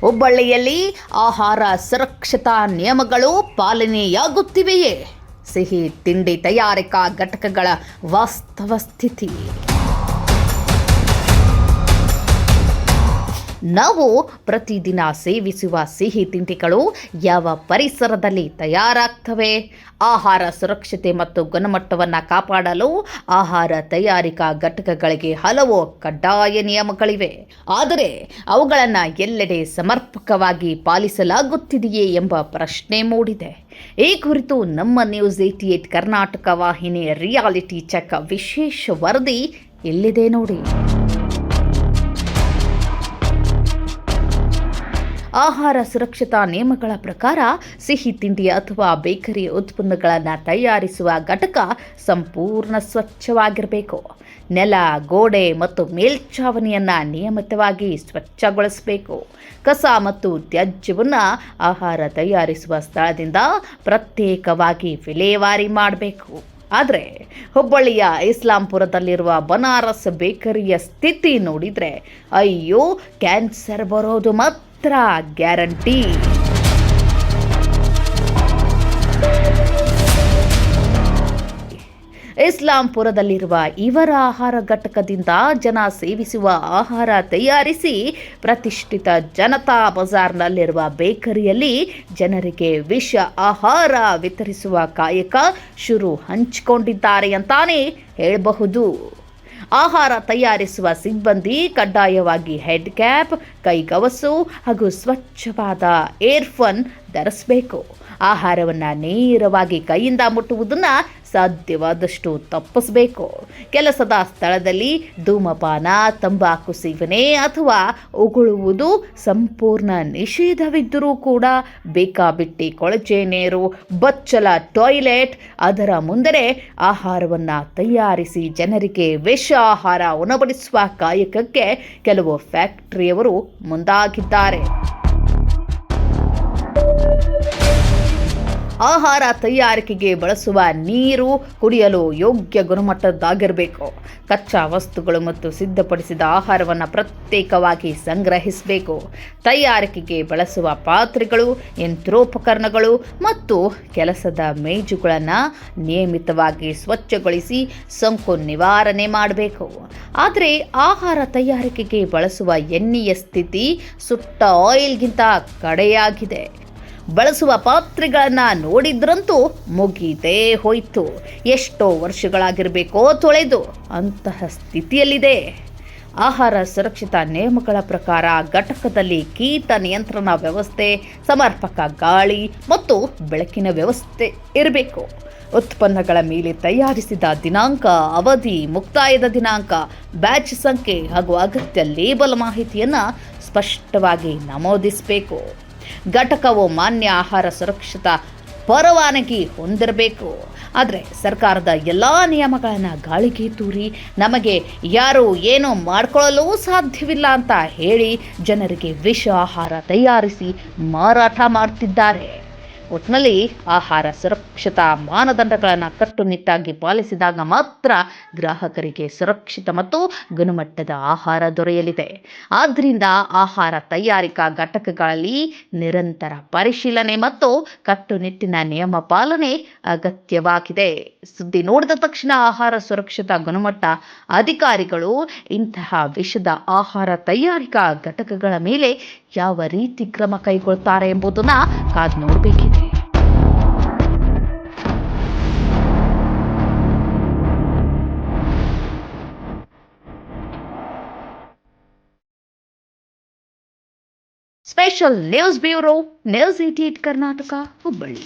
ಹುಬ್ಬಳ್ಳಿಯಲ್ಲಿ ಆಹಾರ ಸುರಕ್ಷತಾ ನಿಯಮಗಳು ಪಾಲನೆಯಾಗುತ್ತಿವೆಯೇ? ಸಿಹಿ ತಿಂಡಿ ತಯಾರಿಕಾ ಘಟಕಗಳ ವಾಸ್ತವ ಸ್ಥಿತಿ. ನಾವು ಪ್ರತಿದಿನ ಸೇವಿಸುವ ಸಿಹಿ ತಿಂಡಿಗಳು ಯಾವ ಪರಿಸರದಲ್ಲಿ ತಯಾರಾಗ್ತವೆ? ಆಹಾರ ಸುರಕ್ಷತೆ ಮತ್ತು ಗುಣಮಟ್ಟವನ್ನು ಕಾಪಾಡಲು ಆಹಾರ ತಯಾರಿಕಾ ಘಟಕಗಳಿಗೆ ಹಲವು ಕಡ್ಡಾಯ ನಿಯಮಗಳಿವೆ. ಆದರೆ ಅವುಗಳನ್ನು ಎಲ್ಲೆಡೆ ಸಮರ್ಪಕವಾಗಿ ಪಾಲಿಸಲಾಗುತ್ತಿದೆಯೇ ಎಂಬ ಪ್ರಶ್ನೆ ಮೂಡಿದೆ. ಈ ಕುರಿತು ನಮ್ಮ ನ್ಯೂಸ್ 88 ಕರ್ನಾಟಕ ವಾಹಿನಿ ರಿಯಾಲಿಟಿ ಚೆಕ್ ವಿಶೇಷ ವರದಿ ಇಲ್ಲಿದೆ ನೋಡಿ. ಆಹಾರ ಸುರಕ್ಷತಾ ನಿಯಮಗಳ ಪ್ರಕಾರ ಸಿಹಿ ತಿಂಡಿ ಅಥವಾ ಬೇಕರಿ ಉತ್ಪನ್ನಗಳನ್ನು ತಯಾರಿಸುವ ಘಟಕ ಸಂಪೂರ್ಣ ಸ್ವಚ್ಛವಾಗಿರಬೇಕು. ನೆಲ, ಗೋಡೆ ಮತ್ತು ಮೇಲ್ಛಾವಣಿಯನ್ನು ನಿಯಮಿತವಾಗಿ ಸ್ವಚ್ಛಗೊಳಿಸಬೇಕು. ಕಸ ಮತ್ತು ತ್ಯಾಜ್ಯವನ್ನು ಆಹಾರ ತಯಾರಿಸುವ ಸ್ಥಳದಿಂದ ಪ್ರತ್ಯೇಕವಾಗಿ ವಿಲೇವಾರಿ ಮಾಡಬೇಕು. ಆದರೆ ಹುಬ್ಬಳ್ಳಿಯ ಇಸ್ಲಾಂಪುರದಲ್ಲಿರುವ ಬನಾರಸ್ ಬೇಕರಿಯ ಸ್ಥಿತಿ ನೋಡಿದರೆ ಅಯ್ಯೋ, ಕ್ಯಾನ್ಸರ್ ಬರೋದು ಮಾತ್ರ ಗ್ಯಾರಂಟಿ. ಇಸ್ಲಾಂಪುರದಲ್ಲಿರುವ ಇವರ ಆಹಾರ ಘಟಕದಿಂದ ಜನ ಸೇವಿಸುವ ಆಹಾರ ತಯಾರಿಸಿ ಪ್ರತಿಷ್ಠಿತ ಜನತಾ ಬಜಾರ್ನಲ್ಲಿರುವ ಬೇಕರಿಯಲ್ಲಿ ಜನರಿಗೆ ವಿಷ ಆಹಾರ ವಿತರಿಸುವ ಕಾಯಕ ಶುರು ಹಂಚಿಕೊಂಡಿದ್ದಾರೆ ಅಂತಾನೆ ಹೇಳಬಹುದು. ಆಹಾರ ತಯಾರಿಸುವ ಸಿಬ್ಬಂದಿ ಕಡ್ಡಾಯವಾಗಿ ಹೆಡ್ ಕ್ಯಾಪ್, ಕೈಗವಸು ಹಾಗೂ ಸ್ವಚ್ಛವಾದ ಏರ್ಫೋನ್ ಧರಿಸಬೇಕು. ಆಹಾರವನ್ನು ನೇರವಾಗಿ ಕೈಯಿಂದ ಮುಟ್ಟುವುದನ್ನು ಸಾಧ್ಯವಾದಷ್ಟು ತಪ್ಪಿಸಬೇಕು. ಕೆಲಸದ ಸ್ಥಳದಲ್ಲಿ ಧೂಮಪಾನ, ತಂಬಾಕು ಸೇವನೆ ಅಥವಾ ಉಗುಳುವುದು ಸಂಪೂರ್ಣ ನಿಷೇಧವಿದ್ದರೂ ಕೂಡ ಬೇಕಾಬಿಟ್ಟಿ ಕೊಳಚೆ ನೀರು, ಬಚ್ಚಲ ಟಾಯ್ಲೆಟ್, ಅದರ ಮುಂದೆ ಆಹಾರವನ್ನು ತಯಾರಿಸಿ ಜನರಿಗೆ ವಿಷ ಆಹಾರ ಉಣಬಡಿಸುವ ಕಾಯಕಕ್ಕೆ ಕೆಲವು ಫ್ಯಾಕ್ಟರಿಯವರು ಮುಂದಾಗಿದ್ದಾರೆ. ಆಹಾರ ತಯಾರಿಕೆಗೆ ಬಳಸುವ ನೀರು ಕುಡಿಯಲು ಯೋಗ್ಯ ಗುಣಮಟ್ಟದ್ದಾಗಿರಬೇಕು. ಕಚ್ಚಾ ವಸ್ತುಗಳು ಮತ್ತು ಸಿದ್ಧಪಡಿಸಿದ ಆಹಾರವನ್ನು ಪ್ರತ್ಯೇಕವಾಗಿ ಸಂಗ್ರಹಿಸಬೇಕು. ತಯಾರಿಕೆಗೆ ಬಳಸುವ ಪಾತ್ರೆಗಳು, ಯಂತ್ರೋಪಕರಣಗಳು ಮತ್ತು ಕೆಲಸದ ಮೇಜುಗಳನ್ನು ನಿಯಮಿತವಾಗಿ ಸ್ವಚ್ಛಗೊಳಿಸಿ ಸೋಂಕು ನಿವಾರಣೆ ಮಾಡಬೇಕು. ಆದರೆ ಆಹಾರ ತಯಾರಿಕೆಗೆ ಬಳಸುವ ಎಣ್ಣೆಯ ಸ್ಥಿತಿ ಸುಟ್ಟ ಆಯಿಲ್ಗಿಂತ ಕಡೆಯಾಗಿದೆ. ಬಳಸುವ ಪಾತ್ರೆಗಳನ್ನು ನೋಡಿದ್ರಂತೂ ಮುಗಿದೇ ಹೋಯ್ತು, ಎಷ್ಟೋ ವರ್ಷಗಳಾಗಿರಬೇಕೋ ತೊಳೆದು ಅಂತಹ ಸ್ಥಿತಿಯಲ್ಲಿದೆ. ಆಹಾರ ಸುರಕ್ಷತಾ ನಿಯಮಗಳ ಪ್ರಕಾರ ಘಟಕದಲ್ಲಿ ಕೀಟ ನಿಯಂತ್ರಣ ವ್ಯವಸ್ಥೆ, ಸಮರ್ಪಕ ಗಾಳಿ ಮತ್ತು ಬೆಳಕಿನ ವ್ಯವಸ್ಥೆ ಇರಬೇಕು. ಉತ್ಪನ್ನಗಳ ಮೇಲೆ ತಯಾರಿಸಿದ ದಿನಾಂಕ, ಅವಧಿ, ಮುಕ್ತಾಯದ ದಿನಾಂಕ, ಬ್ಯಾಚ್ ಸಂಖ್ಯೆ ಹಾಗೂ ಅಗತ್ಯ ಲೇಬಲ್ ಮಾಹಿತಿಯನ್ನು ಸ್ಪಷ್ಟವಾಗಿ ನಮೂದಿಸಬೇಕು. ಘಟಕವು ಮಾನ್ಯ ಆಹಾರ ಸುರಕ್ಷತಾ ಪರವಾನಗಿ ಹೊಂದಿರಬೇಕು. ಆದರೆ ಸರ್ಕಾರದ ಎಲ್ಲ ನಿಯಮಗಳನ್ನು ಗಾಳಿಗೆ ತೂರಿ ನಮಗೆ ಯಾರು ಏನೂ ಮಾಡಿಕೊಳ್ಳಲು ಸಾಧ್ಯವಿಲ್ಲ ಅಂತ ಹೇಳಿ ಜನರಿಗೆ ವಿಷ ಆಹಾರ ತಯಾರಿಸಿ ಮಾರಾಟ ಮಾಡ್ತಿದ್ದಾರೆ. ಒಟ್ಟಿನಲ್ಲಿ ಆಹಾರ ಸುರಕ್ಷತಾ ಮಾನದಂಡಗಳನ್ನು ಕಟ್ಟುನಿಟ್ಟಾಗಿ ಪಾಲಿಸಿದಾಗ ಮಾತ್ರ ಗ್ರಾಹಕರಿಗೆ ಸುರಕ್ಷಿತ ಮತ್ತು ಗುಣಮಟ್ಟದ ಆಹಾರ ದೊರೆಯಲಿದೆ. ಆದ್ದರಿಂದ ಆಹಾರ ತಯಾರಿಕಾ ಘಟಕಗಳಲ್ಲಿ ನಿರಂತರ ಪರಿಶೀಲನೆ ಮತ್ತು ಕಟ್ಟುನಿಟ್ಟಿನ ನಿಯಮ ಪಾಲನೆ ಅಗತ್ಯವಾಗಿದೆ. ಸುದ್ದಿ ನೋಡಿದ ತಕ್ಷಣ ಆಹಾರ ಸುರಕ್ಷತಾ ಗುಣಮಟ್ಟ ಅಧಿಕಾರಿಗಳು ಇಂತಹ ವಿಷದ ಆಹಾರ ತಯಾರಿಕಾ ಘಟಕಗಳ ಮೇಲೆ ಯಾವ ರೀತಿ ಕ್ರಮ ಕೈಗೊಳ್ತಾರೆ ಎಂಬುದನ್ನು ಕಾದು ನೋಡಬೇಕಿದೆ. Special news bureau, news 88 Karnataka, Hubballi.